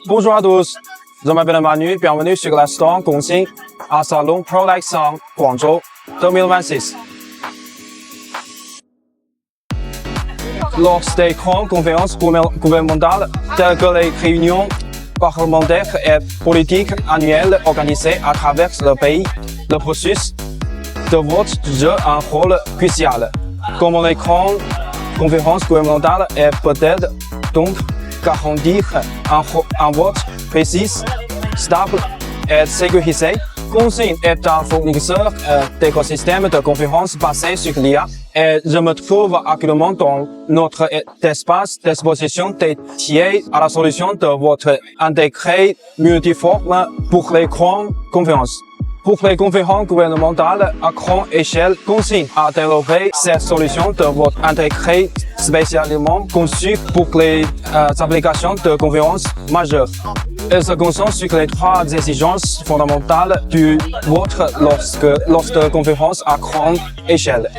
Bonjour à tous, je m'appelle Manu, bienvenue sur l'instant Gongxing à Salon ProLight Guangzhou 2026. Lors des grandes conférences gouvernementales telles que les réunions parlementaires et politiques annuelles organisées à travers le pays, le processus de vote joue un rôle crucial. Comme les grandes conférences gouvernementales et peut-être donc garantir un vote précis, stable et sécurisé. Gongxing est un fournisseur d'écosystèmes de conférences basés sur l'IA et je me trouve actuellement dans notre espace d'exposition dédié à la solution de vote intégré multiforme pour les grandes conférences. Pour les conférences gouvernementales à grande échelle, Gongxing a développé cette solution de vote intégré spécialement conçue pour les applications de conférences majeures. Elle se concentre sur les trois exigences fondamentales du vote lors de conférences à grande échelle.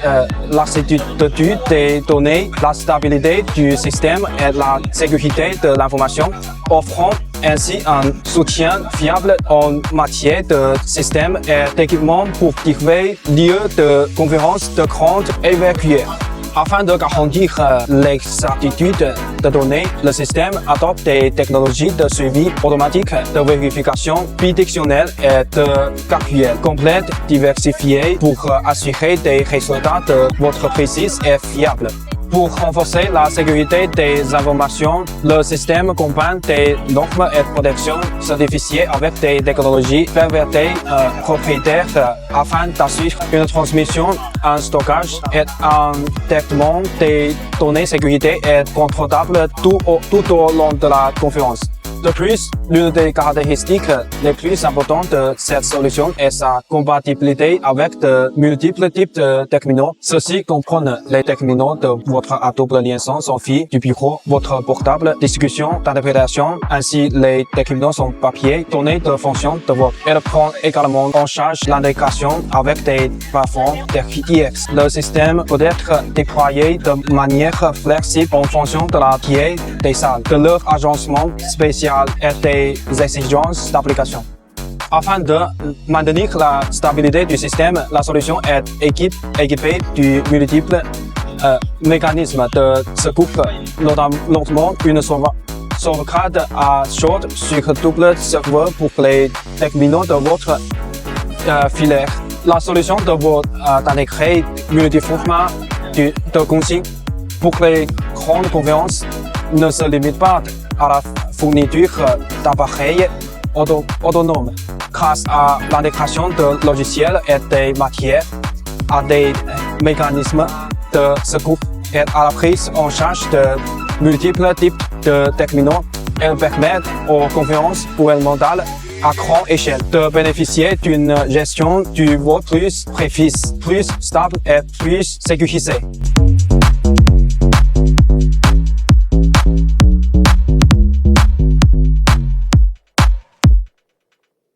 La sécurité des données, la stabilité du système et la sécurité de l'information, offrant ainsi un soutien fiable en matière de système et d'équipement pour divers lieux de conférences de grande évacuée. Afin de garantir l'exactitude de données, le système adopte des technologies de suivi automatique, de vérification bidirectionnelle et de calcul complète diversifiées pour assurer des résultats de vote précis et fiables. Pour renforcer la sécurité des informations, le système combine des normes et protections certifiées avec des technologies perverties propriétaires afin d'assurer une transmission, un stockage et un traitement des données sécurité et contrôlable tout au long de la conférence. De plus, l'une des caractéristiques les plus importantes de cette solution est sa compatibilité avec de multiples types de terminaux. Ceux-ci comprennent les terminaux de votre à double liaison sans fil du bureau, votre portable, discussion, d'interprétation, ainsi les terminaux sans papier, données de fonction de vote. Elle prend également en charge l'intégration avec des plateformes RTX. Le système peut être déployé de manière flexible en fonction de la taille des salles, de leur agencement spécial et des exigences d'application. Afin de maintenir la stabilité du système, la solution est équipée de multiples mécanismes de secours, notamment une sauvegarde à chaud sur double serveur pour les terminaux de votre filaire. La solution de vote intégrée multiformat de Gongxing pour les grandes conférences ne se limite pas à la fourniture d'appareils autonomes. Grâce à l'intégration de logiciels et des matières, à des mécanismes de secours et à la prise en charge de multiples types de terminaux, elles permettent aux conférences gouvernementales à grande échelle de bénéficier d'une gestion du vote plus précise, plus stable et plus sécurisée.